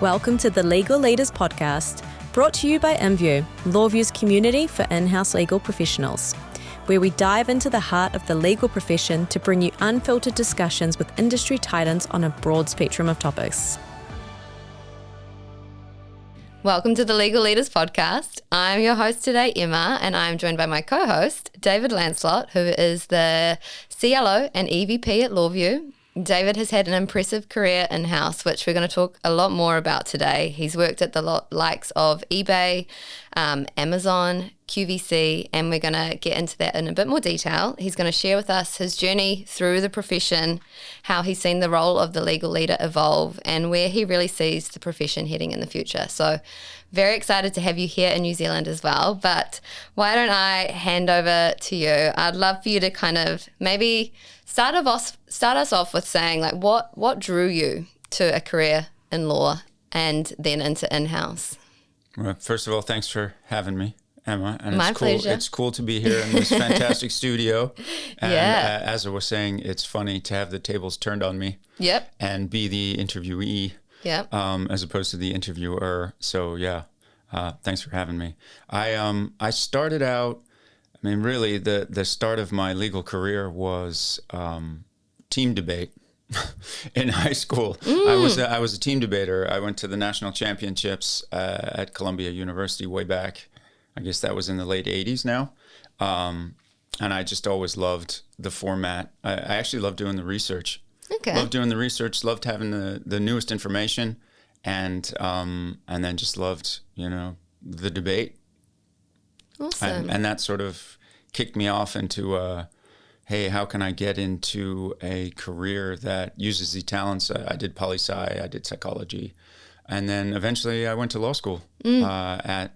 Welcome to the Legal Leaders Podcast, brought to you by LawVu, LawVu's community for in-house legal professionals, where we dive into the heart of the legal profession to bring you unfiltered discussions with industry titans on a broad spectrum of topics. Welcome to the Legal Leaders Podcast. I'm your host today, Emma, and I'm joined by my co-host, David Lancelot, who is the CLO and EVP at LawVu. David has had an impressive career in-house, which we're going to talk a lot more about today. He's worked at the likes of eBay, Amazon, QVC, and we're going to get into that in a bit more detail. He's going to share with us his journey through the profession, how he's seen the role of the legal leader evolve, and where he really sees the profession heading in the future. So very excited to have you here in New Zealand as well. But why don't I hand over to you? I'd love for you to kind of maybe start us off with saying, like, what drew you to a career in law and then into in-house? Well, first of all, thanks for having me, Emma. And My it's cool. pleasure. It's cool to be here in this fantastic studio. And Yeah. as I was saying, it's funny to have the tables turned on me. Yep. And be the interviewee. Yep. As opposed to the interviewer. So yeah, thanks for having me. I started out. I mean, really, the start of my legal career was team debate. In high school, I was a team debater. I went to the national championships at Columbia University way back. I guess that was in the late 80s now. And I just always loved the format. I actually loved doing the research. Okay. Loved doing the research, loved having the newest information, and then just loved, the debate. Awesome. And that sort of kicked me off into hey, how can I get into a career that uses the talents? I did poli-sci, I did psychology, and then eventually I went to law school at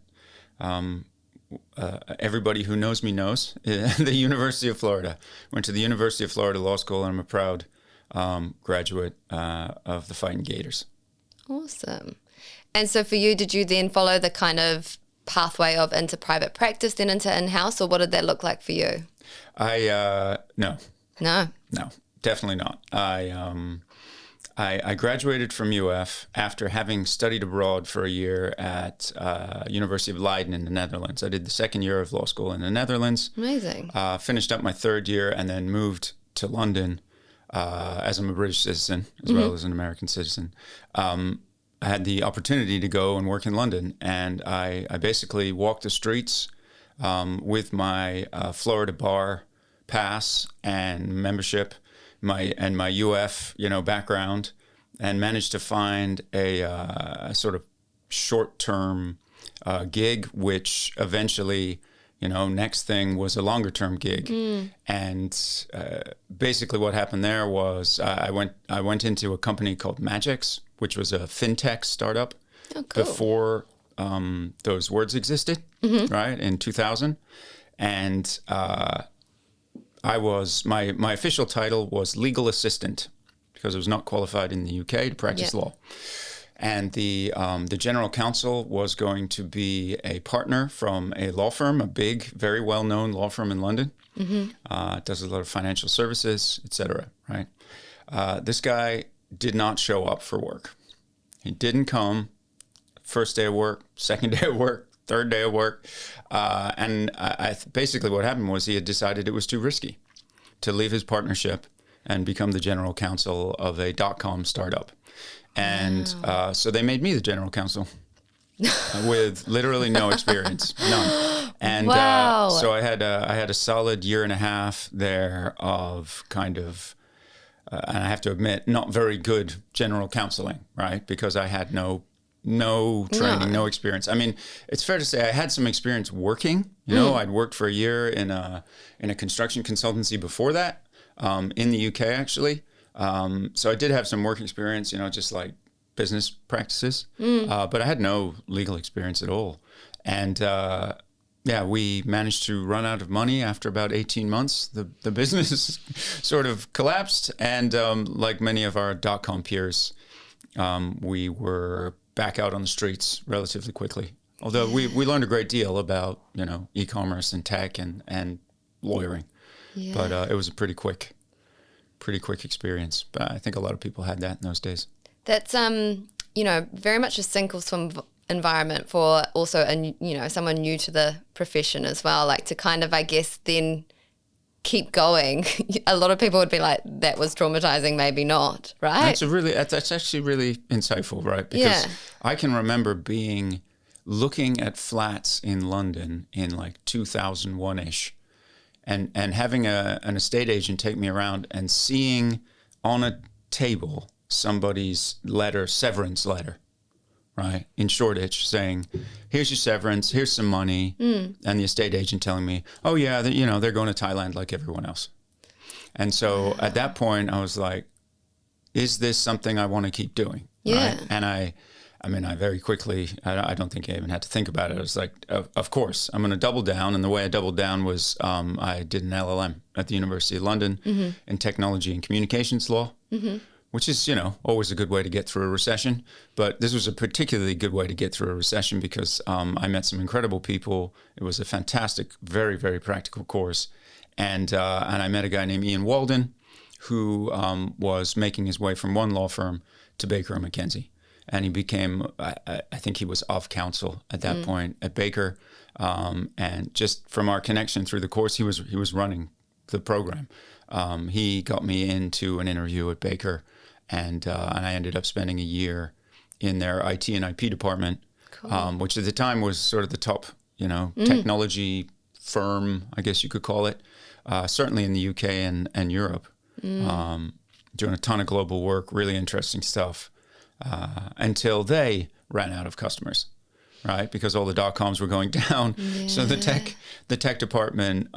everybody who knows me knows, the University of Florida. Went to the University of Florida Law School, and I'm a proud graduate of the Fighting Gators. Awesome. And so for you, did you then follow the kind of pathway of into private practice, then into in-house, or what did that look like for you? No, definitely not. I graduated from UF after having studied abroad for a year at University of Leiden in the Netherlands. I did the second year of law school in the Netherlands. Amazing. Finished up my third year and then moved to London as I'm a British citizen as well as an American citizen. I had the opportunity to go and work in London, and I basically walked the streets with my Florida bar pass and membership, my UF background, and managed to find a sort of short-term gig, which eventually, next thing was a longer-term gig. And basically what happened there was I went into a company called Magix, which was a fintech startup before those words existed, right, in 2000. And I was, my official title was legal assistant because I was not qualified in the UK to practice law. And the general counsel was going to be a partner from a law firm, a big, very well-known law firm in London. Does a lot of financial services, et cetera, right? This guy did not show up for work. He didn't come. First day of work, second day of work, third day of work. And basically what happened was he had decided it was too risky to leave his partnership and become the general counsel of a .com startup. And so they made me the general counsel with literally no experience, none. And so I had a solid year and a half there of kind of, and I have to admit, not very good general counseling, right? Because I had no training, no experience. I mean, it's fair to say I had some experience working. I'd worked for a year in a construction consultancy before that, in the UK actually. So I did have some work experience, just like business practices, but I had no legal experience at all. And we managed to run out of money after about 18 months. The business sort of collapsed, and like many of our .com peers, we were back out on the streets relatively quickly. Although we learned a great deal about, e-commerce and tech and lawyering. Yeah. But it was a pretty quick experience. But I think a lot of people had that in those days. That's very much a sink or swim environment for also, someone new to the profession as well, like to kind of, I guess, then keep going. A lot of people would be like, that was traumatizing, maybe not, right? That's actually really insightful, right? Because I can remember looking at flats in London in like 2001-ish and having an estate agent take me around and seeing on a table somebody's severance letter, right, in Shoreditch, saying, here's your severance, here's some money, and the estate agent telling me, oh yeah, they're going to Thailand like everyone else. And so at that point I was like, is this something I want to keep doing? Yeah. Right? And I very quickly, I don't think I even had to think about it. I was like, of course, I'm going to double down. And the way I doubled down was I did an LLM at the University of London in technology and communications law, which is, always a good way to get through a recession. But this was a particularly good way to get through a recession because I met some incredible people. It was a fantastic, very, very practical course. And I met a guy named Ian Walden who was making his way from one law firm to Baker & McKenzie. And he became, I think he was of counsel at that point at Baker. And just from our connection through the course, he was running the program. He got me into an interview at Baker, and I ended up spending a year in their IT and IP department, which at the time was sort of the top, technology firm, I guess you could call it, certainly in the UK and Europe, doing a ton of global work, really interesting stuff. Until they ran out of customers, right? Because all the dot-coms were going down. Yeah. So the tech department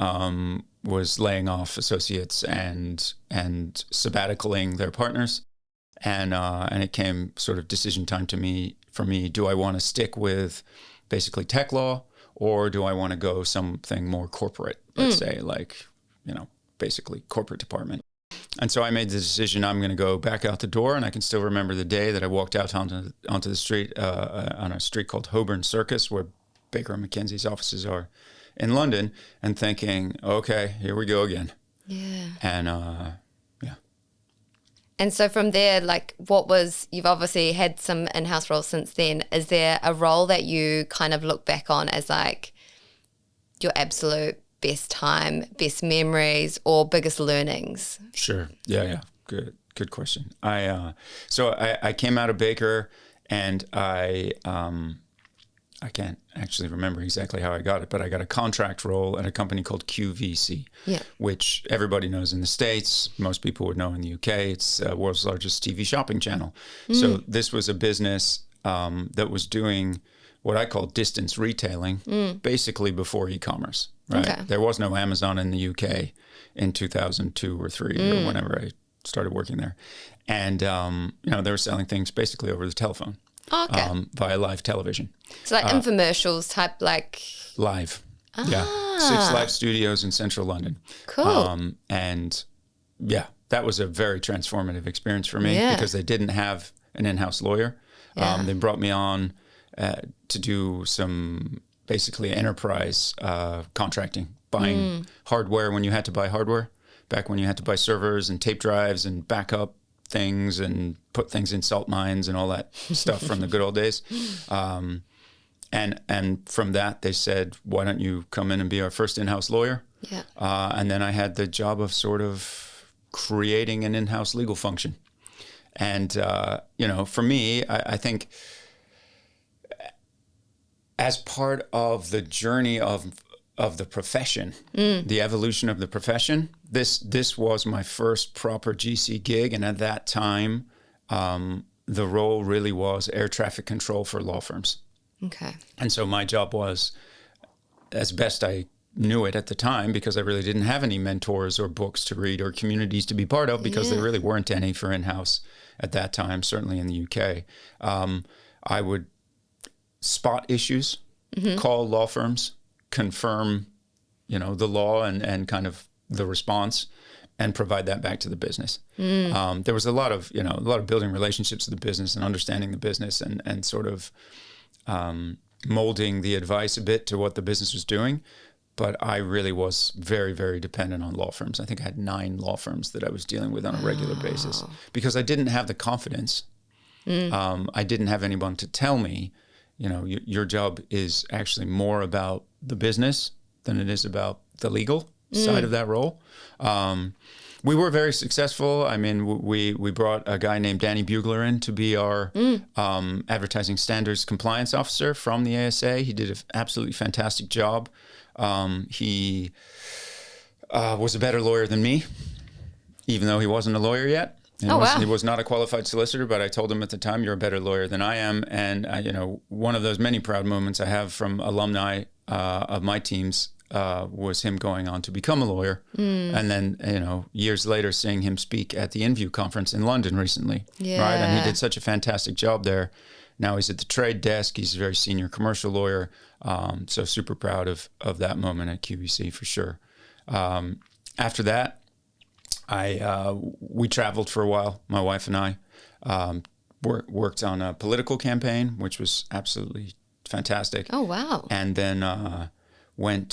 was laying off associates and sabbaticaling their partners. And it came sort of decision time for me, do I want to stick with basically tech law, or do I want to go something more corporate, let's say, like, basically corporate department? And so I made the decision I'm going to go back out the door, and I can still remember the day that I walked out onto the street on a street called Holborn Circus, where Baker & McKenzie's offices are in London, and thinking, okay, here we go again. Yeah. And And so from there, you've obviously had some in-house roles since then. Is there a role that you kind of look back on as like your absolute best time, best memories, or biggest learnings? Sure. Yeah. Good question. So I came out of Baker, and I can't actually remember exactly how I got it, but I got a contract role at a company called QVC, which everybody knows in the States. Most people would know in the UK. It's the world's largest TV shopping channel. So this was a business that was doing what I call distance retailing, basically before e-commerce. Right. Okay. There was no Amazon in the UK in 2002 or 3 or whenever I started working there. And, they were selling things basically over the telephone, via live television. So like infomercials type, like... Live. Yeah. 6 live studios in central London. Cool. And yeah, that was a very transformative experience for me because they didn't have an in-house lawyer. Yeah. They brought me on to do some... basically enterprise contracting, buying hardware when you had to buy hardware, back when you had to buy servers and tape drives and backup things and put things in salt mines and all that stuff from the good old days. And from that, they said, why don't you come in and be our first in-house lawyer? Yeah. And then I had the job of sort of creating an in-house legal function. And, for me, I think... as part of the journey of the profession, the evolution of the profession, this was my first proper GC gig. And at that time, the role really was air traffic control for law firms. Okay. And so my job was, as best I knew it at the time, because I really didn't have any mentors or books to read or communities to be part of, because there really weren't any for in-house at that time, certainly in the UK. I would spot issues, call law firms, confirm, the law and kind of the response, and provide that back to the business. There was a lot of building relationships with the business and understanding the business and sort of molding the advice a bit to what the business was doing. But I really was very, very dependent on law firms. I think I had 9 law firms that I was dealing with on a regular basis because I didn't have the confidence I didn't have anyone to tell me, your job is actually more about the business than it is about the legal side of that role. We were very successful. I mean, we brought a guy named Danny Bugler in to be our advertising standards compliance officer from the ASA. He did an absolutely fantastic job. He was a better lawyer than me, even though he wasn't a lawyer yet. He was not a qualified solicitor, but I told him at the time, "You're a better lawyer than I am." And one of those many proud moments I have from alumni of my teams was him going on to become a lawyer. And then, years later, seeing him speak at the InView conference in London recently. Yeah. Right. And he did such a fantastic job there. Now he's at the trade desk. He's a very senior commercial lawyer. So super proud of that moment at QVC for sure. After that, we traveled for a while, my wife and I, worked on a political campaign, which was absolutely fantastic. Oh, wow. And then went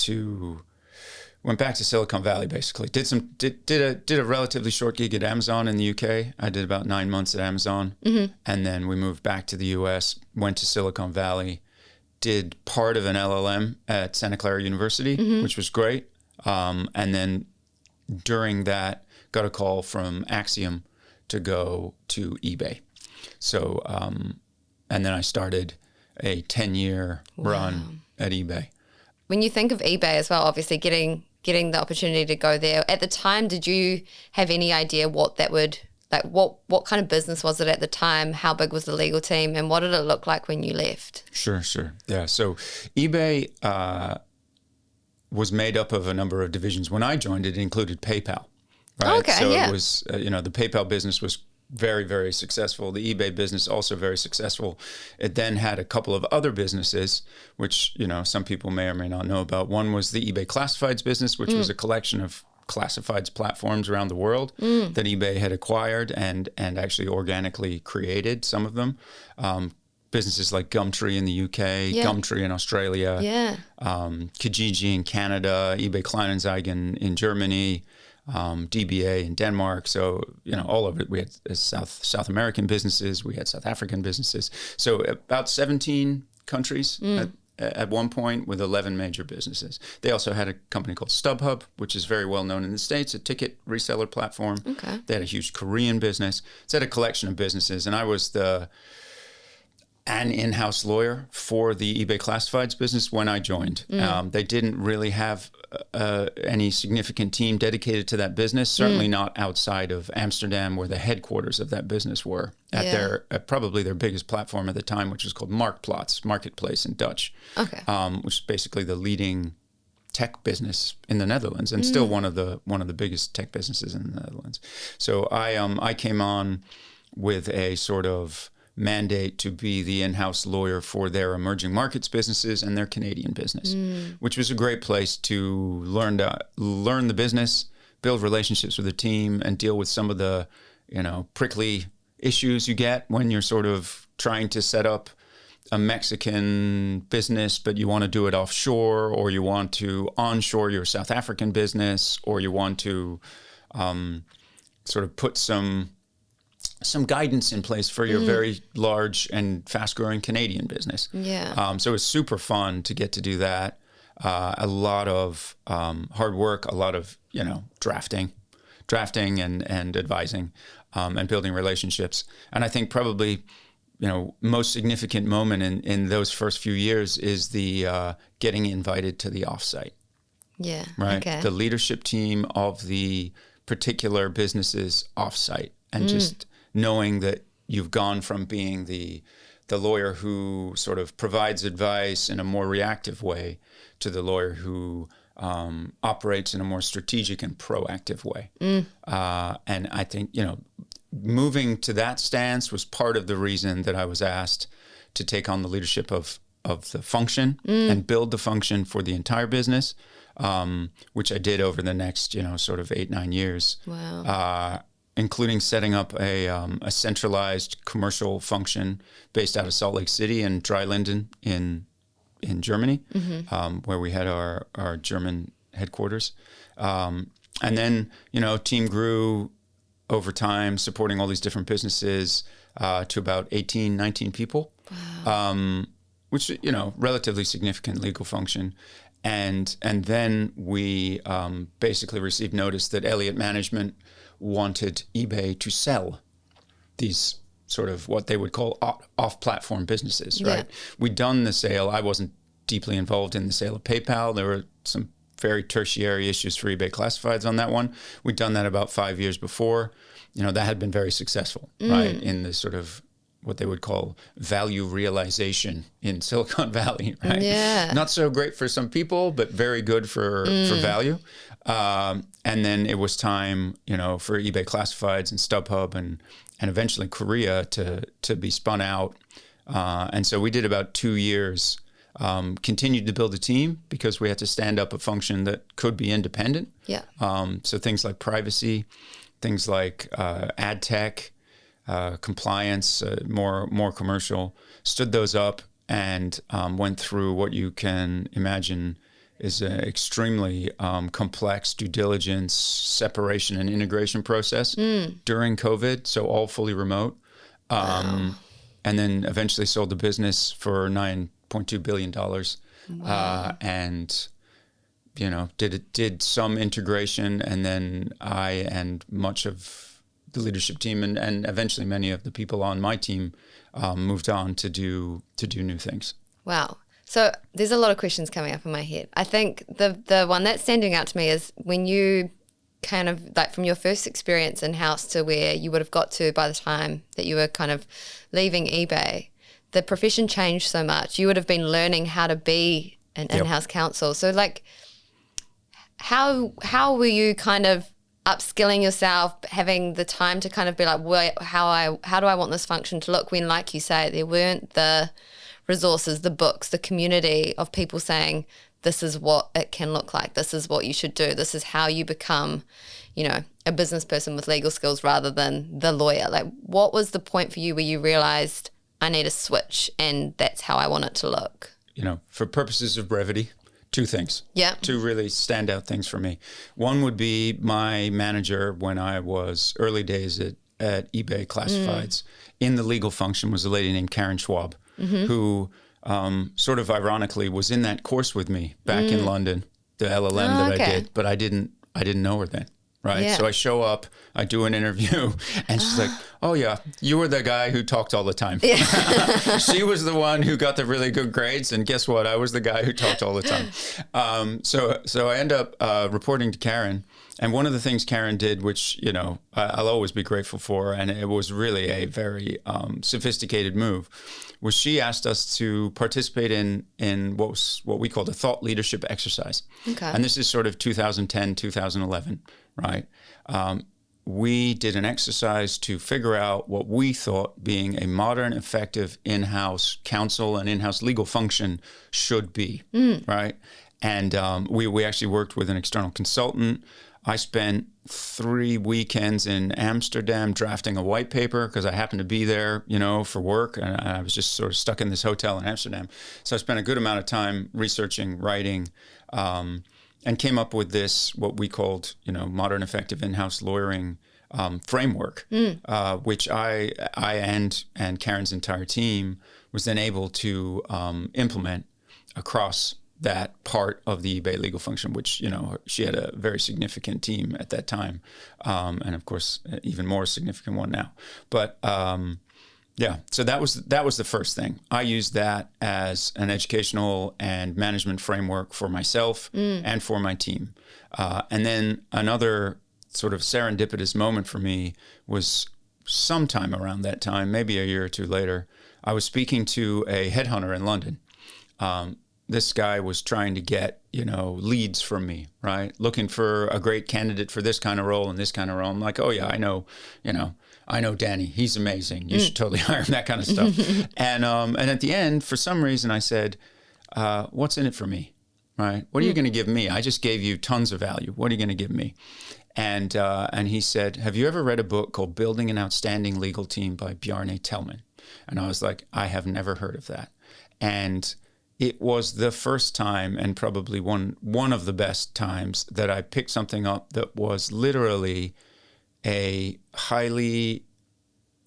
back to Silicon Valley, basically. Did a relatively short gig at Amazon in the UK. I did about 9 months at Amazon. And then we moved back to the US, went to Silicon Valley, did part of an LLM at Santa Clara University, which was great. And then during that, got a call from Axiom to go to eBay. So, and then I started a 10-year run at eBay. When you think of eBay as well, obviously getting the opportunity to go there, at the time, did you have any idea what that would, like what kind of business was it at the time? How big was the legal team, and what did it look like when you left? Sure. Yeah, so eBay was made up of a number of divisions. When I joined, it included PayPal. Right? Okay, so yeah. It was, the PayPal business was very, very successful. The eBay business also very successful. It then had a couple of other businesses, which, some people may or may not know about. One was the eBay Classifieds business, which was a collection of classifieds platforms around the world that eBay had acquired and actually organically created some of them. Businesses like Gumtree in the UK, Gumtree in Australia, Kijiji in Canada, eBay Kleinanzeigen in Germany, DBA in Denmark. So, all of it. We had South American businesses. We had South African businesses. So about 17 countries at one point with 11 major businesses. They also had a company called StubHub, which is very well known in the States, a ticket reseller platform. Okay. They had a huge Korean business. So they had a collection of businesses. And I was an in-house lawyer for the eBay Classifieds business when I joined. They didn't really have any significant team dedicated to that business, certainly not outside of Amsterdam, where the headquarters of that business were, at probably their biggest platform at the time, which was called Marktplaats, Marketplace in Dutch, which is basically the leading tech business in the Netherlands, and still one of the biggest tech businesses in the Netherlands. So I came on with a sort of mandate to be the in-house lawyer for their emerging markets businesses and their Canadian business, which was a great place to learn the business, build relationships with the team, and deal with some of the, prickly issues you get when you're sort of trying to set up a Mexican business, but you want to do it offshore, or you want to onshore your South African business, or you want to sort of put some guidance in place for your very large and fast-growing Canadian business. Yeah. So it was super fun to get to do that. A lot of hard work, a lot of drafting and advising, and building relationships. And I think probably most significant moment in those first few years is the getting invited to the offsite. Yeah. Right. Okay. The leadership team of the particular business's offsite, and just knowing that you've gone from being the lawyer who sort of provides advice in a more reactive way to the lawyer who operates in a more strategic and proactive way. And I think, moving to that stance was part of the reason that I was asked to take on the leadership of the function and build the function for the entire business, which I did over the next, sort of 8-9 years. Wow. Including setting up a centralized commercial function based out of Salt Lake City and Dreilinden in Germany, where we had our German headquarters. And then, team grew over time, supporting all these different businesses. to about 18, 19 people, which, relatively significant legal function. And then we basically received notice that Elliott Management wanted eBay to sell these sort of what they would call off-platform businesses, right? We'd done the sale. I wasn't deeply involved in the sale of PayPal. There were some very tertiary issues for eBay Classifieds on that one. We'd done that about 5 years before. That had been very successful, right? In the sort of what they would call value realization in Silicon Valley, right? Yeah. Not so great for some people, but very good for value. And then it was time, for eBay Classifieds and StubHub and eventually Korea to be spun out. And so we did about 2 years, continued to build a team because we had to stand up a function that could be independent. Yeah. So things like privacy, things like ad tech, compliance, more commercial, stood those up and went through what you can imagine is an extremely complex due diligence, separation, and integration process during COVID, so all fully remote. And then eventually sold the business for $9.2 billion. Wow. And, did some integration, and then I and much of the leadership team and eventually many of the people on my team moved on to do new things. Wow. So there's a lot of questions coming up in my head. I think the one that's standing out to me is when you kind of like from your first experience in-house to where you would have got to by the time that you were kind of leaving eBay, the profession changed so much. You would have been learning how to be an in-house counsel. So like how were you kind of upskilling yourself, having the time to kind of be like, well, how do I want this function to look when, like you say, there weren't the resources, the books, the community of people saying, this is what it can look like. This is what you should do. This is how you become, a business person with legal skills rather than the lawyer. Like, what was the point for you where you realized I need a switch and that's how I want it to look? For purposes of brevity, two things. Yeah. Two really standout things for me. One would be my manager when I was early days at eBay Classifieds in the legal function was a lady named Karen Schwab, who sort of ironically was in that course with me back in London, the LLM that I did, but I didn't know her then. Right. Yeah. So I show up, I do an interview, and she's like, oh, yeah, you were the guy who talked all the time. Yeah. She was the one who got the really good grades. And guess what? I was the guy who talked all the time. So I end up reporting to Karen. And one of the things Karen did, which, I'll always be grateful for, and it was really a very sophisticated move, was she asked us to participate in what we called a thought leadership exercise. Okay. And this is sort of 2010, 2011. Right. We did an exercise to figure out what we thought being a modern, effective in-house counsel and in-house legal function should be. Right. And we actually worked with an external consultant. I spent 3 weekends in Amsterdam drafting a white paper because I happened to be there, for work. And I was just sort of stuck in this hotel in Amsterdam. So I spent a good amount of time researching, writing, and came up with this, what we called, modern effective in-house lawyering framework, which I and Karen's entire team was then able to implement across that part of the eBay legal function, which, she had a very significant team at that time. And of course, even more significant one now. But yeah, so that was the first thing. I used that as an educational and management framework for myself and for my team. And then another sort of serendipitous moment for me was sometime around that time, maybe a year or two later. I was speaking to a headhunter in London. This guy was trying to get, leads from me, right? Looking for a great candidate for this kind of role and this kind of role. I'm like, oh yeah, I know Danny. He's amazing. You should totally hire him, that kind of stuff. And at the end, for some reason, I said, what's in it for me, right? What are you going to give me? I just gave you tons of value. What are you going to give me? And he said, have you ever read a book called Building an Outstanding Legal Team by Bjarne Tellman? And I was like, I have never heard of that. And it was the first time, and probably one of the best times, that I picked something up that was literally a highly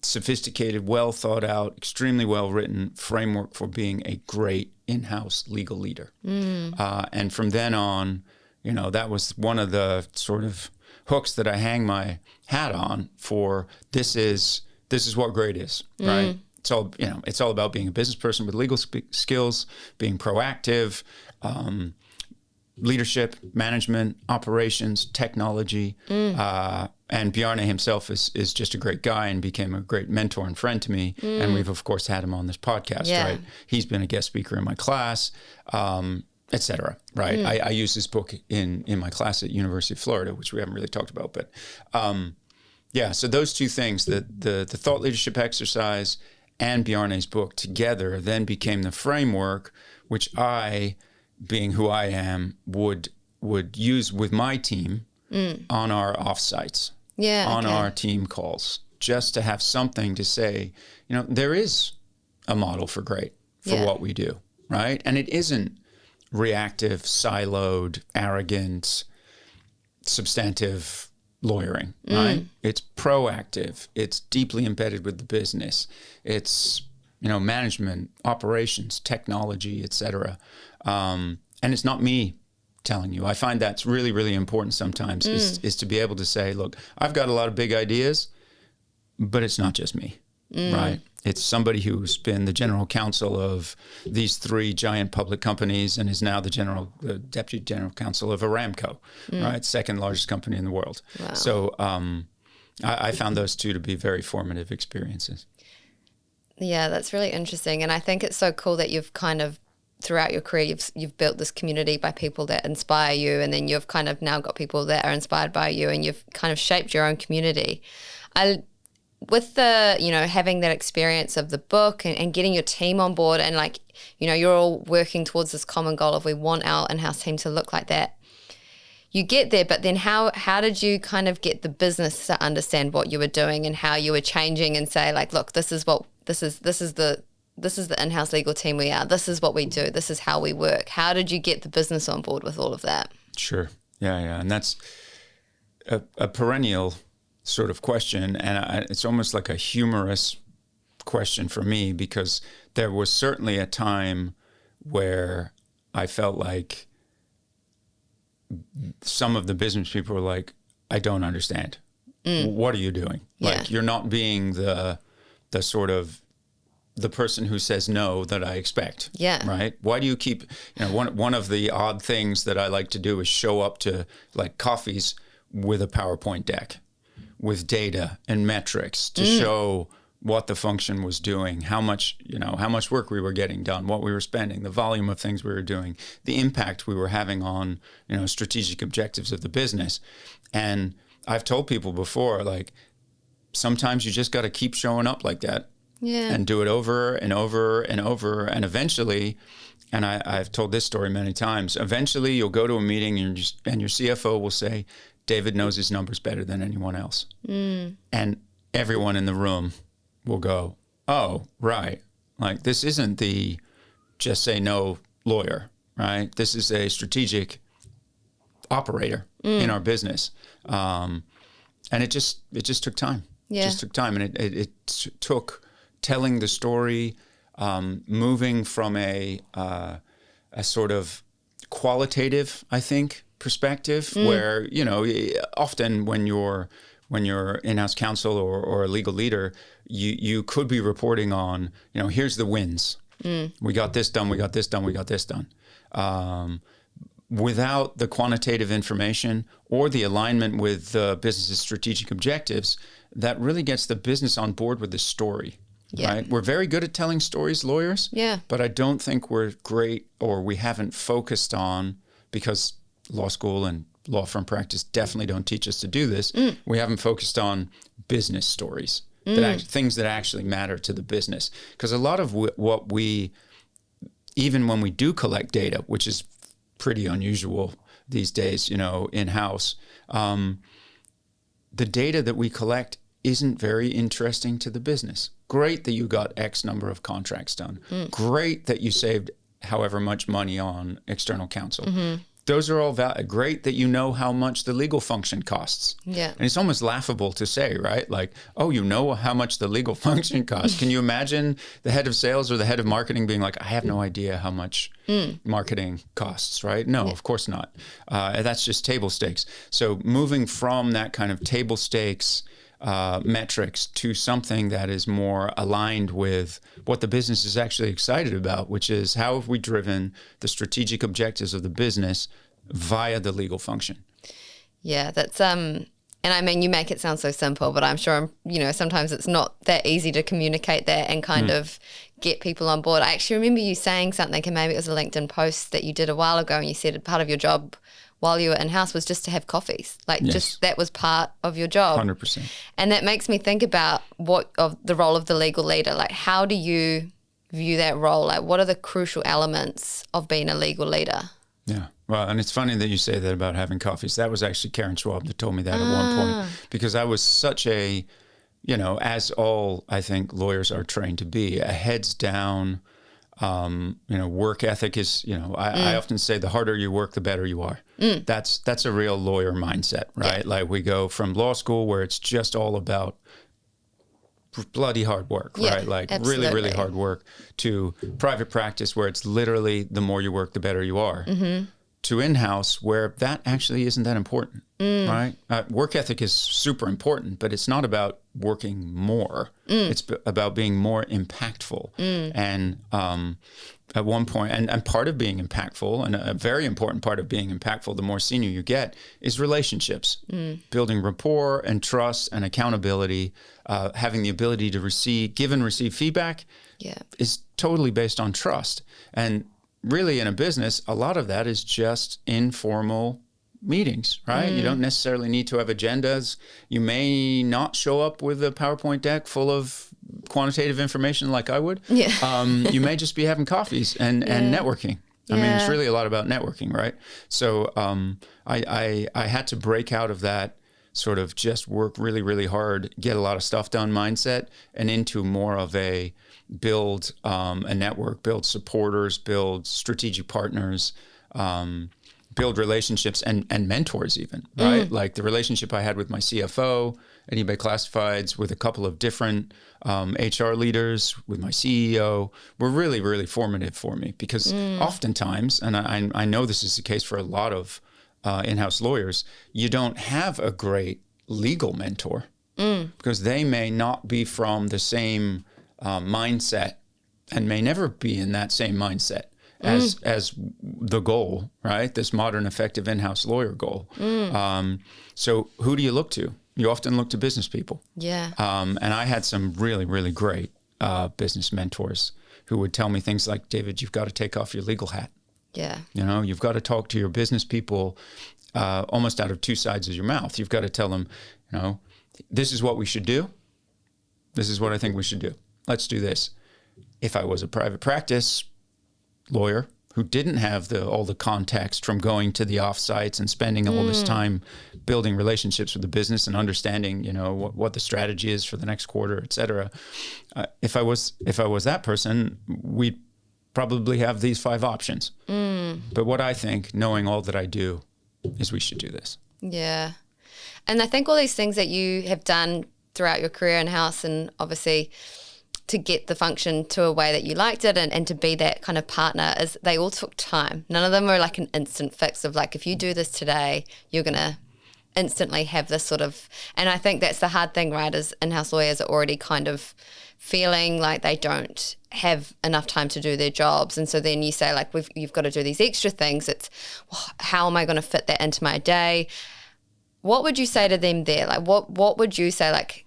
sophisticated, well thought out, extremely well written framework for being a great in-house legal leader. And from then on, that was one of the sort of hooks that I hang my hat on for. This is what great is, right? It's all about being a business person with legal skills, being proactive, leadership, management, operations, technology. And Bjarne himself is just a great guy and became a great mentor and friend to me. And we've, of course, had him on this podcast, right? He's been a guest speaker in my class, et cetera, right? I use this book in my class at University of Florida, which we haven't really talked about. But so those two things, the thought leadership exercise and Bjarne's book together then became the framework which I, being who I am, would use with my team on our offsites, on our team calls, just to have something to say, there is a model for great for what we do, right? And it isn't reactive, siloed, arrogant, substantive lawyering, right? It's proactive. It's deeply embedded with the business. It's, management, operations, technology, et cetera. And it's not me telling you. I find that's really, really important sometimes is to be able to say, look, I've got a lot of big ideas, but it's not just me, right? It's somebody who's been the general counsel of these 3 giant public companies and is now the deputy general counsel of Aramco, right? Second largest company in the world. Wow. So I found those two to be very formative experiences. Yeah, that's really interesting. And I think it's so cool that you've kind of, throughout your career, you've built this community by people that inspire you, and then you've kind of now got people that are inspired by you, and you've kind of shaped your own community. With the, having that experience of the book and getting your team on board, and you're all working towards this common goal of we want our in-house team to look like that. You get there, but then how did you kind of get the business to understand what you were doing and how you were changing and say, look, this is the in-house legal team we are. This is what we do. This is how we work. How did you get the business on board with all of that? Sure. Yeah. And that's a perennial sort of question. And it's almost like a humorous question for me, because there was certainly a time where I felt like some of the business people were like, I don't understand. What are you doing? Like, you're not being the sort of the person who says no that I expect. Yeah. Right? Why do you keep, one of the odd things that I like to do is show up to coffees with a PowerPoint deck with data and metrics to show what the function was doing, how much work we were getting done, what we were spending, the volume of things we were doing, the impact we were having on, strategic objectives of the business. And I've told people before, sometimes you just got to keep showing up like that. Yeah. And do it over and over and over. And eventually, and I've told this story many times, eventually you'll go to a meeting and your CFO will say, David knows his numbers better than anyone else. And everyone in the room will go, oh, right. This isn't the just say no lawyer, right? This is a strategic operator in our business. And it just took time. Yeah. It just took time. And it took telling the story, moving from a sort of qualitative, I think, perspective, where often when you're in-house counsel or a legal leader, you could be reporting on here's the wins. We got this done. We got this done. We got this done. Without the quantitative information or the alignment with the business's strategic objectives, that really gets the business on board with the story. Yeah. Right? We're very good at telling stories, lawyers. Yeah. But I don't think we're great, or we haven't focused on, because law school and law firm practice definitely don't teach us to do this. We haven't focused on business stories, things that actually matter to the business. Because a lot of what we, even when we do collect data, which is pretty unusual these days, in-house, the data that we collect isn't very interesting to the business. Great that you got X number of contracts done. Great that you saved however much money on external counsel. those are all great that you know how much the legal function costs. Yeah. And it's almost laughable to say, right? Like, oh, you know how much the legal function costs. Can you imagine the head of sales or the head of marketing being like, I have no idea how much marketing costs, right? No, of course not. That's just table stakes. So moving from that kind of table stakes metrics to something that is more aligned with what the business is actually excited about, which is how have we driven the strategic objectives of the business via the legal function. Yeah, that's and I mean, you make it sound so simple, but I'm sure, sometimes it's not that easy to communicate that and kind of get people on board. I actually remember you saying something, and maybe it was a LinkedIn post that you did a while ago, and you said part of your job while you were in-house was just to have coffees. Like, just that was part of your job. 100%. And that makes me think about the role of the legal leader. Like, how do you view that role? Like, what are the crucial elements of being a legal leader? Yeah. Well, and it's funny that you say that about having coffees. That was actually Karen Schwab that told me that at one point, because I was such a, as all I think lawyers are trained to be, a heads down, work ethic is, I often say the harder you work, the better you are. That's a real lawyer mindset, right? Yeah. Like, we go from law school where it's just all about bloody hard work, right? Like, absolutely. Really, really hard work, to private practice where it's literally the more you work, the better you are. To in-house where that actually isn't that important, right? Work ethic is super important, but it's not about working more. It's about being more impactful. And at one point, and part of being impactful, and a very important part of being impactful, the more senior you get, is relationships. Building rapport and trust and accountability, having the ability to give and receive feedback is totally based on trust. And really, in a business, a lot of that is just informal meetings, right? You don't necessarily need to have agendas. You may not show up with a PowerPoint deck full of quantitative information like I would. You may just be having coffees and networking. I mean, it's really a lot about networking, right? So I had to break out of that sort of just work really, really hard, get a lot of stuff done mindset, and into more of a build a network, build supporters, build strategic partners, build relationships and mentors even, right? Like the relationship I had with my CFO at eBay Classifieds, with a couple of different HR leaders, with my CEO, were really, really formative for me, because oftentimes, and I know this is the case for a lot of in-house lawyers, you don't have a great legal mentor because they may not be from the same mindset and may never be in that same mindset as the goal, right? This modern, effective in-house lawyer goal. So who do you look to? You often look to business people. Yeah. And I had some really, really great business mentors who would tell me things like, David, you've got to take off your legal hat. Yeah. You've got to talk to your business people almost out of two sides of your mouth. You've got to tell them, this is what we should do. This is what I think we should do. Let's do this. If I was a private practice lawyer who didn't have all the context from going to the offsites and spending all this time building relationships with the business and understanding, what the strategy is for the next quarter, et cetera. If I was that person, we'd probably have these 5 options. But what I think, knowing all that I do, is we should do this. Yeah. And I think all these things that you have done throughout your career in-house, and obviously to get the function to a way that you liked it and to be that kind of partner, is they all took time. None of them were like an instant fix of like, if you do this today, you're going to instantly have this sort of, and I think that's the hard thing, right, is in-house lawyers are already kind of feeling like they don't have enough time to do their jobs. And so then you say like, you've got to do these extra things. It's, well, how am I going to fit that into my day? What would you say to them there? Like, what would you say, like,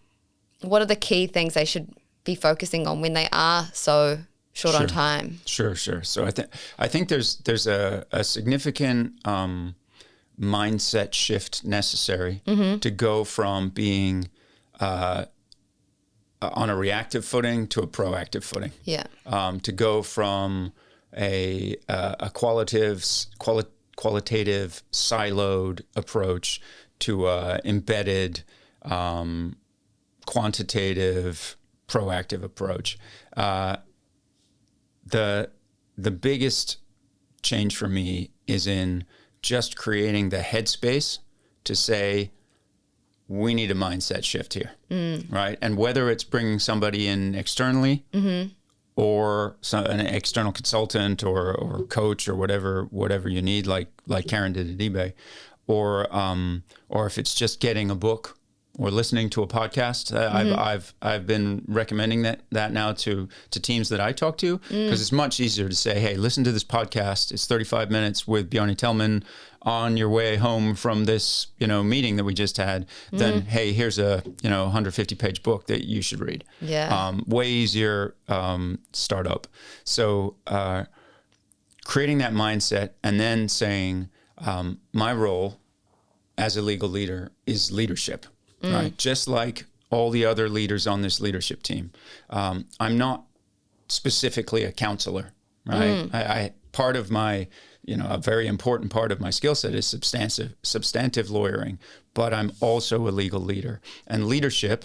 what are the key things they should be focusing on when they are so short on time? Sure. So I think there's a significant mindset shift necessary to go from being on a reactive footing to a proactive footing. Yeah. To go from a qualitative siloed approach to a embedded quantitative proactive approach. The biggest change for me is in just creating the headspace to say, we need a mindset shift here, right? And whether it's bringing somebody in externally or an external consultant or coach or whatever you need, like Karen did at eBay, or if it's just getting a book or listening to a podcast. I've been recommending that now to teams that I talk to, because it's much easier to say, hey, listen to this podcast. It's 35 minutes with Bjarne Tellman on your way home from this, meeting that we just had, than, hey, here's a, 150-page book that you should read. Yeah. Way easier startup. So creating that mindset and then saying, my role as a legal leader is leadership. Right, just like all the other leaders on this leadership team. I'm not specifically a counselor, right? I part of my, a very important part of my skill set is substantive lawyering, but I'm also a legal leader. And leadership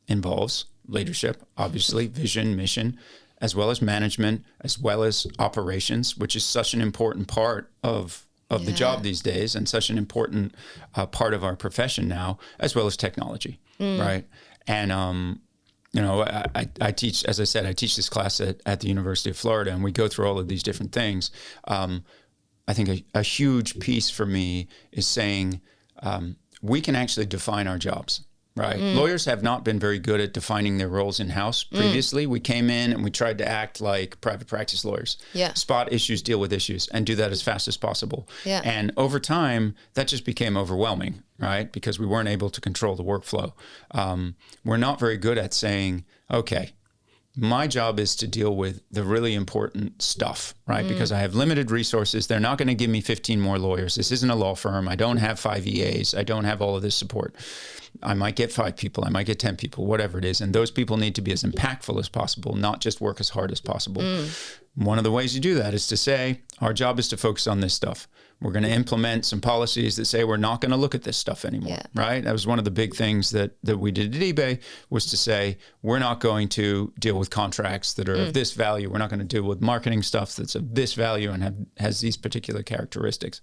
involves leadership, obviously, vision, mission, as well as management, as well as operations, which is such an important part of the job these days, and such an important part of our profession now, as well as technology, right? And, I teach, as I said, I teach this class at the University of Florida, and we go through all of these different things. I think a huge piece for me is saying we can actually define our jobs. Right. Lawyers have not been very good at defining their roles in-house previously. We came in and we tried to act like private practice lawyers. Yeah. Spot issues, deal with issues, and do that as fast as possible. Yeah. And over time, that just became overwhelming, right? Because we weren't able to control the workflow. We're not very good at saying, okay, my job is to deal with the really important stuff, right? Because I have limited resources. They're not going to give me 15 more lawyers. This isn't a law firm. I don't have 5 EAs. I don't have all of this support. I might get 5 people. I might get 10 people, whatever it is. And those people need to be as impactful as possible, not just work as hard as possible. One of the ways you do that is to say, our job is to focus on this stuff. We're going to implement some policies that say we're not going to look at this stuff anymore, right? That was one of the big things that we did at eBay, was to say, we're not going to deal with contracts that are of this value. We're not going to deal with marketing stuff that's of this value and has these particular characteristics.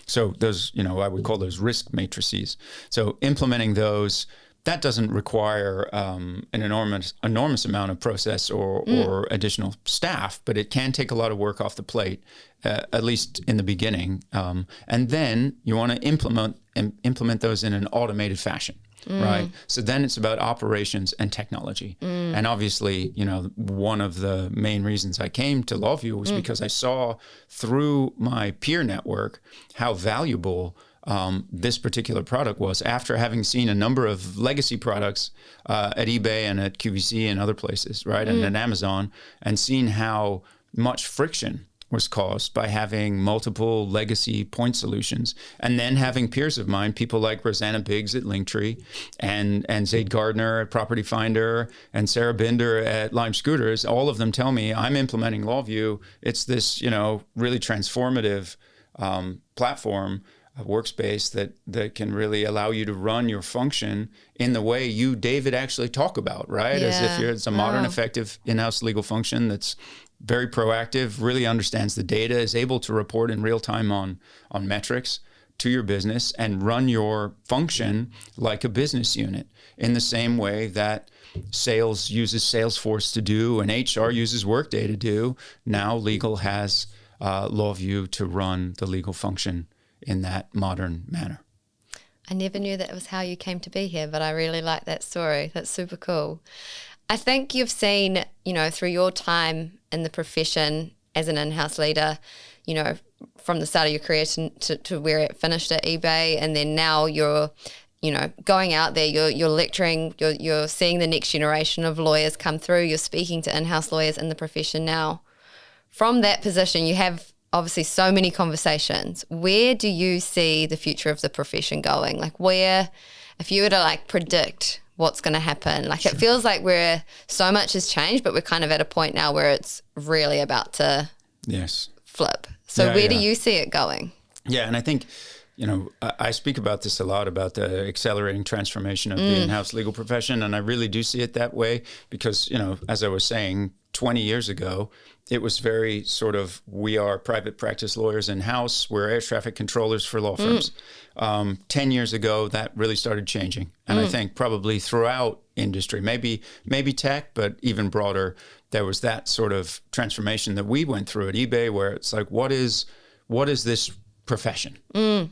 So those, I would call those risk matrices. So implementing those, that doesn't require an enormous amount of process or additional staff, but it can take a lot of work off the plate, at least in the beginning. And then you want to implement those in an automated fashion, right? So then it's about operations and technology. And obviously, one of the main reasons I came to LawVu was because I saw through my peer network how valuable this particular product was, after having seen a number of legacy products at eBay and at QVC and other places, right? And at Amazon, and seeing how much friction was caused by having multiple legacy point solutions. And then having peers of mine, people like Rosanna Biggs at Linktree and Zaid Gardner at Property Finder and Sarah Binder at Lime Scooters, all of them tell me, I'm implementing LawVu. It's this, really transformative platform, a workspace that can really allow you to run your function in the way you, David, actually talk about, right? As if it's a modern, effective in-house legal function that's very proactive, really understands the data, is able to report in real time on metrics to your business and run your function like a business unit, in the same way that sales uses Salesforce to do and HR uses Workday to do. Now legal has LawVu to run the legal function in that modern manner. I never knew that was how you came to be here, but I really like that story. That's super cool. I think you've seen, through your time in the profession as an in-house leader, from the start of your career to where it finished at eBay, and then now you're, going out there, you're lecturing, you're seeing the next generation of lawyers come through, you're speaking to in-house lawyers in the profession now. From that position, you have obviously so many conversations. Where do you see the future of the profession going? Like, where, if you were to predict what's going to happen, it feels like so much has changed, but we're kind of at a point now where it's really about to flip. So where do you see it going? Yeah. And I think, I speak about this a lot, about the accelerating transformation of the in-house legal profession. And I really do see it that way because, as I was saying, 20 years ago, it was very sort of, we are private practice lawyers in-house, we're air traffic controllers for law firms. 10 years ago, that really started changing. And I think probably throughout industry, maybe tech, but even broader, there was that sort of transformation that we went through at eBay, where it's like, what is this profession?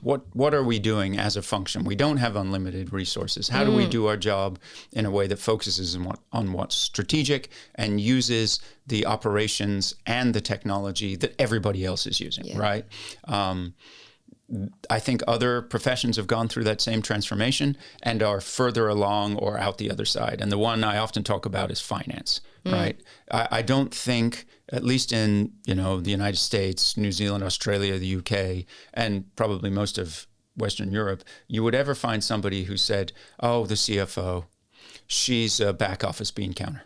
What are we doing as a function? We don't have unlimited resources. How do we do our job in a way that focuses on what's strategic and uses the operations and the technology that everybody else is using, right? I think other professions have gone through that same transformation and are further along or out the other side. And the one I often talk about is finance, right? I don't think, at least in, the United States, New Zealand, Australia, the UK, and probably most of Western Europe, you would ever find somebody who said, oh, the CFO, she's a back office bean counter.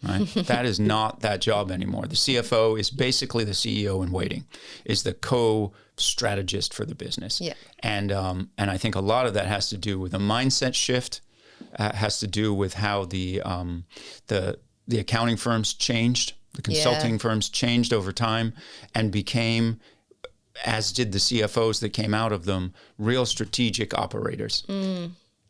Right? That is not that job anymore. The CFO is basically the CEO in waiting, is the co-strategist for the business. Yeah. And I think a lot of that has to do with a mindset shift, has to do with how the accounting firms changed, the consulting firms changed over time and became, as did the CFOs that came out of them, real strategic operators.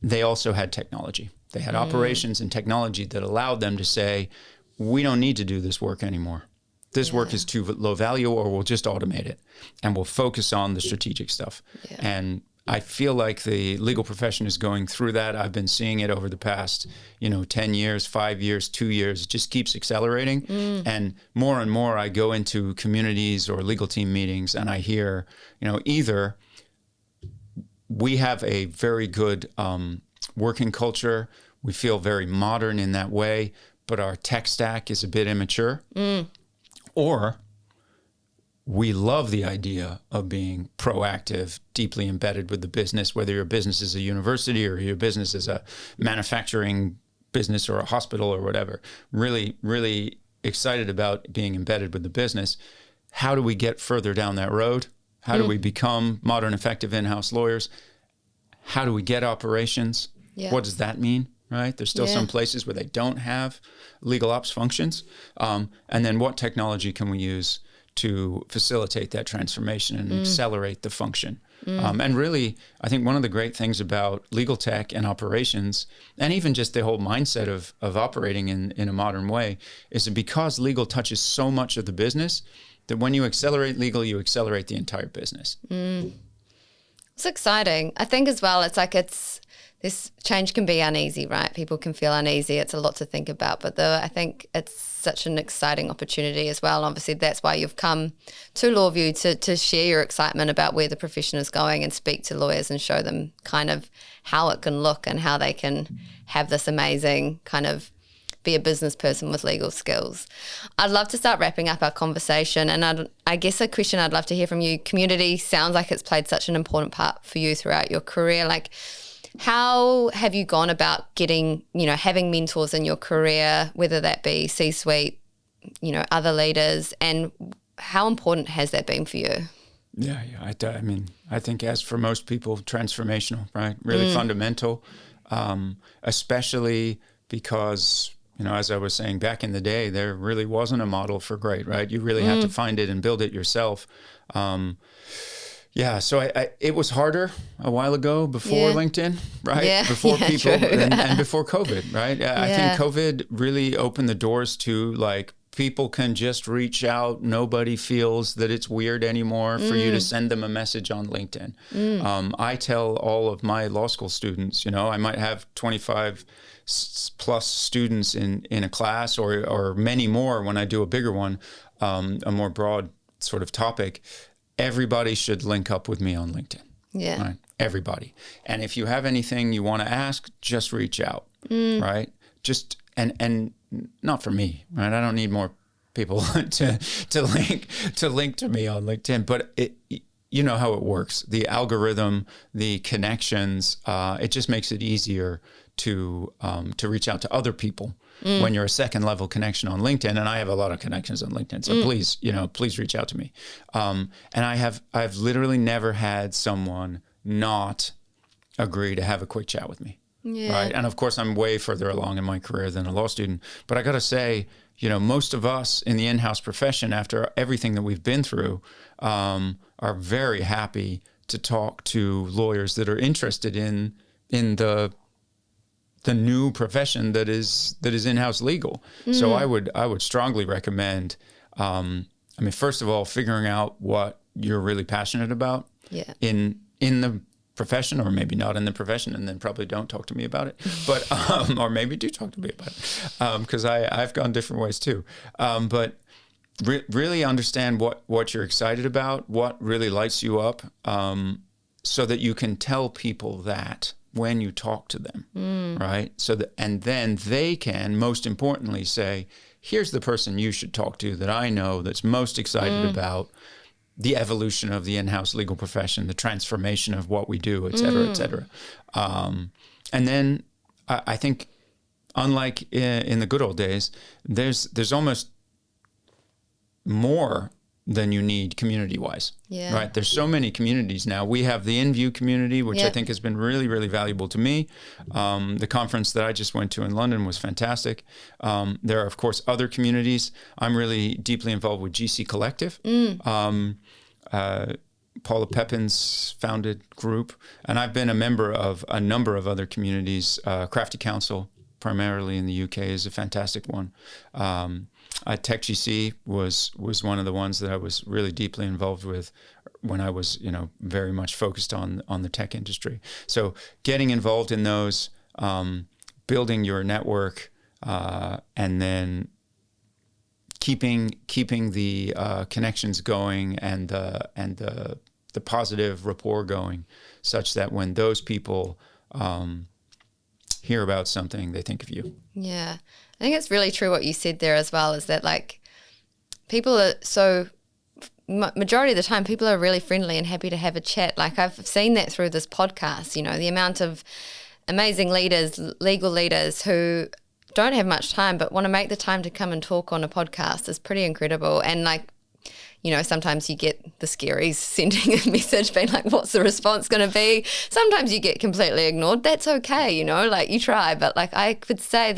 They also had technology. They had operations and technology that allowed them to say, we don't need to do this work anymore. This work is too low value, or we'll just automate it and we'll focus on the strategic stuff. Yeah. And I feel like the legal profession is going through that. I've been seeing it over the past, 10 years, 5 years, 2 years. It just keeps accelerating. And more I go into communities or legal team meetings and I hear, either we have a very good working culture, we feel very modern in that way, but our tech stack is a bit immature. Or we love the idea of being proactive, deeply embedded with the business, whether your business is a university or your business is a manufacturing business or a hospital or whatever. Really, really excited about being embedded with the business. How do we get further down that road? How do we become modern, effective in-house lawyers? How do we get operations? Yeah. What does that mean? Right? There's still some places where they don't have legal ops functions. And then what technology can we use to facilitate that transformation and accelerate the function? And really, I think one of the great things about legal tech and operations, and even just the whole mindset of operating in a modern way, is that because legal touches so much of the business, that when you accelerate legal, you accelerate the entire business. It's exciting. I think as well, this change can be uneasy, right? People can feel uneasy. It's a lot to think about, but I think it's such an exciting opportunity as well. Obviously, that's why you've come to LawVu to share your excitement about where the profession is going and speak to lawyers and show them kind of how it can look and how they can have this amazing kind of be a business person with legal skills. I'd love to start wrapping up our conversation, and I guess a question I'd love to hear from you. Community sounds like it's played such an important part for you throughout your career. Like, how have you gone about getting, having mentors in your career, whether that be C-suite, other leaders, and how important has that been for you? Yeah. I think as for most people, transformational, right? Really fundamental, especially because, as I was saying back in the day, there really wasn't a model for great, right? You really had to find it and build it yourself. So it was harder a while ago before LinkedIn, right? Yeah. Before people and before COVID, right? I think COVID really opened the doors to people can just reach out. Nobody feels that it's weird anymore for you to send them a message on LinkedIn. I tell all of my law school students, I might have 25 plus students in a class or many more when I do a bigger one, a more broad sort of topic. Everybody should link up with me on LinkedIn. Yeah. Right? Everybody. And if you have anything you want to ask, just reach out. Right? Just and not for me, right? I don't need more people to link to me on LinkedIn, but you know how it works. The algorithm, the connections, it just makes it easier to reach out to other people when you're a second level connection on LinkedIn. And I have a lot of connections on LinkedIn, so please reach out to me. And I've literally never had someone not agree to have a quick chat with me. right? And of course, I'm way further along in my career than a law student. But I got to say, most of us in the in-house profession, after everything that we've been through, are very happy to talk to lawyers that are interested in the new profession that is in-house legal. So I would strongly recommend, first of all, figuring out what you're really passionate about in the profession, or maybe not in the profession, and then probably don't talk to me about it. But or maybe do talk to me about it, because I've gone different ways too. But really understand what you're excited about, what really lights you up, so that you can tell people that when you talk to them, right? And then they can, most importantly, say, here's the person you should talk to that I know that's most excited about the evolution of the in-house legal profession, the transformation of what we do, et cetera, et cetera. And then I think, unlike in the good old days, there's almost more than you need community-wise, right? There's so many communities now. We have the InView community, which I think has been really, really valuable to me. The conference that I just went to in London was fantastic. There are, of course, other communities. I'm really deeply involved with GC Collective, Paula Pepin's founded group, and I've been a member of a number of other communities. Crafty Council, primarily in the UK, is a fantastic one. TechGC was one of the ones that I was really deeply involved with when I was, very much focused on the tech industry. So getting involved in those, building your network, and then keeping the connections going and the positive rapport going, such that when those people hear about something, they think of you. Yeah. I think it's really true what you said there as well, is that people are so, majority of the time, people are really friendly and happy to have a chat. I've seen that through this podcast, the amount of amazing leaders, legal leaders who don't have much time but want to make the time to come and talk on a podcast is pretty incredible. And sometimes you get the scaries sending a message being like, what's the response going to be? Sometimes you get completely ignored. That's okay, you try. But I could say,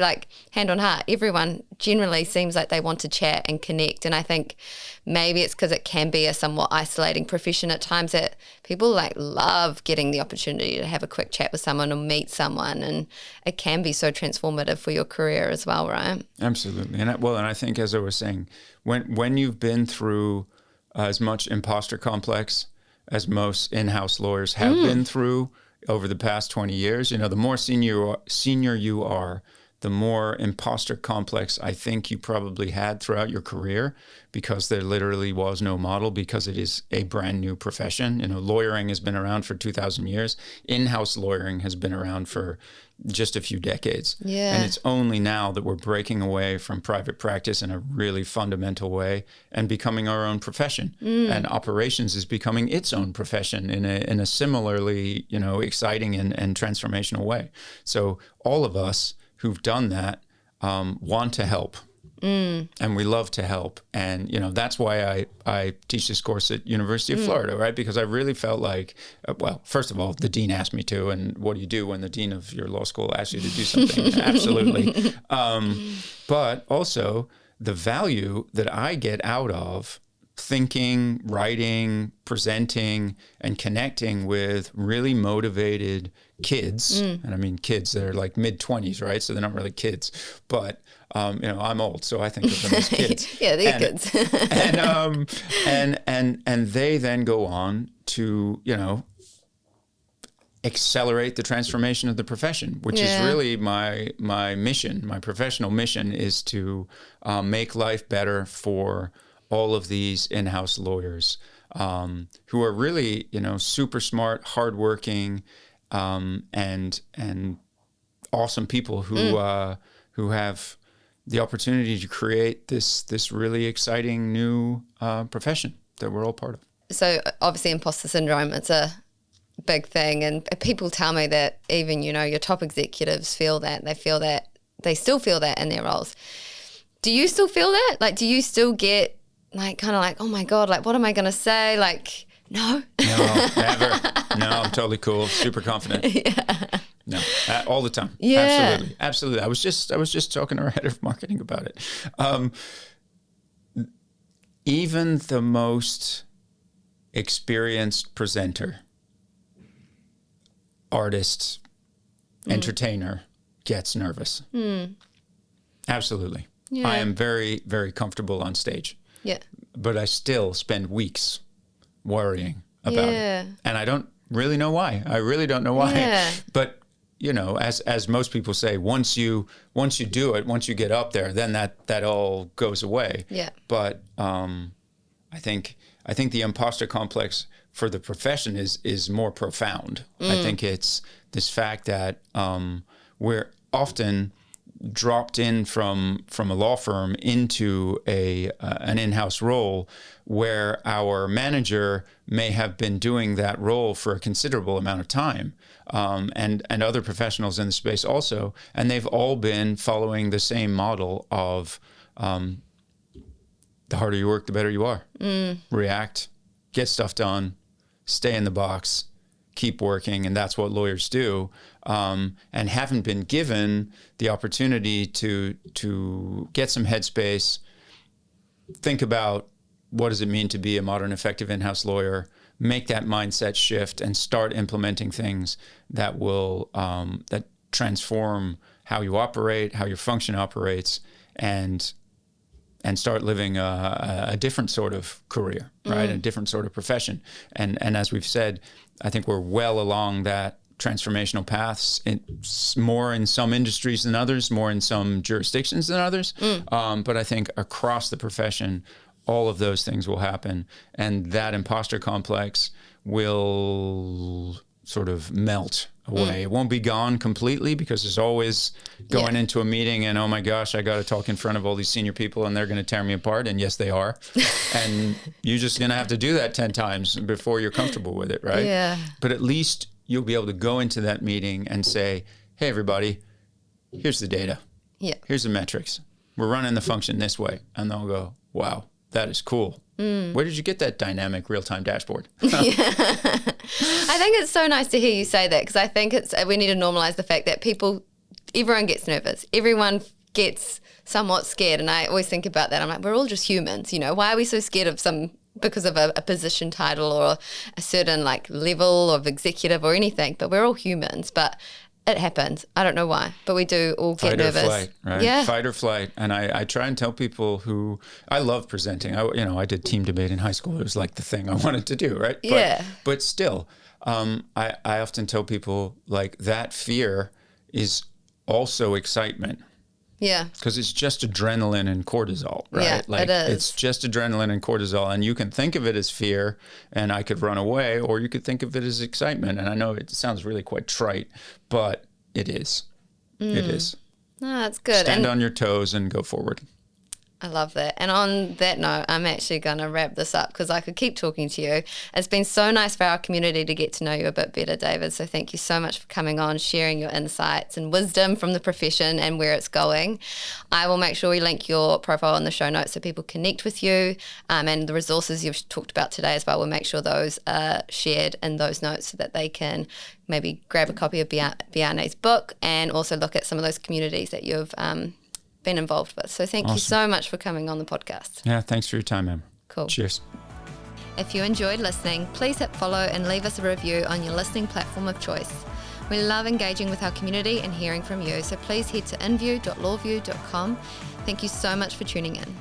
hand on heart, everyone generally seems like they want to chat and connect. And I think maybe it's because it can be a somewhat isolating profession at times, that people love getting the opportunity to have a quick chat with someone or meet someone. And it can be so transformative for your career as well, right? Absolutely. And I think, as I was saying, when you've been through as much imposter complex as most in-house lawyers have been through over the past 20 years, the more senior you are, the more imposter complex I think you probably had throughout your career, because there literally was no model, because it is a brand new profession. Lawyering has been around for 2,000 years. In-house lawyering has been around for just a few decades. Yeah. And it's only now that we're breaking away from private practice in a really fundamental way and becoming our own profession. And operations is becoming its own profession in a similarly, exciting and transformational way. So all of us who've done that want to help. And we love to help. And, that's why I teach this course at University of Florida, right? Because I really felt like, first of all, the dean asked me to, and what do you do when the dean of your law school asks you to do something? Absolutely. But also the value that I get out of thinking, writing, presenting, and connecting with really motivated kids. And I mean kids that are mid-20s, right? So they're not really kids. But, I'm old, so I think of them as kids. Yeah, they're kids. and they then go on to, accelerate the transformation of the profession, which is really my mission. My professional mission is to make life better for all of these in-house lawyers who are really, super smart, hardworking, and awesome people who have the opportunity to create this really exciting new profession that we're all part of. So obviously imposter syndrome, it's a big thing, and people tell me that even, your top executives feel that. They still feel that in their roles. Do you still feel that? Do you still get oh my God, what am I going to say? No, never. No, I'm totally cool. Super confident. Yeah. No, all the time. Yeah. Absolutely. I was just talking to our head of marketing about it. Even the most experienced presenter, artist, entertainer gets nervous. Absolutely. Yeah. I am very, very comfortable on stage. Yeah. But I still spend weeks worrying about it. And I don't really know why. I really don't know why. Yeah. But, as most people say, once you do it, once you get up there, then that all goes away. Yeah. But I think the imposter complex for the profession is more profound. I think it's this fact that we're often dropped in from a law firm into an in-house role where our manager may have been doing that role for a considerable amount of time, and other professionals in the space also, and they've all been following the same model of the harder you work, the better you are. React, get stuff done, stay in the box, keep working, and that's what lawyers do, and haven't been given the opportunity to get some headspace, think about what does it mean to be a modern, effective in-house lawyer, make that mindset shift, and start implementing things that will that transform how you operate, how your function operates, and start living a different sort of career, right? A different sort of profession. And as we've said, I think we're well along that transformational paths, more in some industries than others, more in some jurisdictions than others. But I think across the profession, all of those things will happen. And that imposter complex will sort of melt away. It won't be gone completely, because there's always going into a meeting and, oh my gosh, I got to talk in front of all these senior people and they're going to tear me apart. And yes, they are. And you're just going to have to do that 10 times before you're comfortable with it, right? Yeah. But at least you'll be able to go into that meeting and say, hey, everybody, here's the data. Yeah. Here's the metrics. We're running the function this way. And they'll go, wow, that is cool. Where did you get that dynamic real-time dashboard? I think it's so nice to hear you say that, because I think we need to normalize the fact that everyone gets nervous. Everyone gets somewhat scared. And I always think about that. I'm like, we're all just humans. Why are we so scared of because of a position title or a certain level of executive or anything? But we're all humans. But it happens. I don't know why, but we do all get nervous. Fight or flight, right? Yeah. Fight or flight. And I try and tell people I love presenting. I did team debate in high school. It was like the thing I wanted to do, right? Yeah. But still, I often tell people that fear is also excitement. Yeah. Because it's just adrenaline and cortisol, right? Yeah, it is. It's just adrenaline and cortisol. And you can think of it as fear and I could run away, or you could think of it as excitement. And I know it sounds really quite trite, but it is. It is. No, that's good. Stand on your toes and go forward. I love that. And on that note, I'm actually going to wrap this up, because I could keep talking to you. It's been so nice for our community to get to know you a bit better, David. So thank you so much for coming on, sharing your insights and wisdom from the profession and where it's going. I will make sure we link your profile in the show notes so people connect with you, and the resources you've talked about today as well. We'll make sure those are shared in those notes so that they can maybe grab a copy of Biane's book and also look at some of those communities that you've been involved with. So thank you so much for coming on the podcast. Yeah, thanks for your time, Em. Cool. Cheers. If you enjoyed listening, please hit follow and leave us a review on your listening platform of choice. We love engaging with our community and hearing from you, so please head to inview.lawvu.com. Thank you so much for tuning in.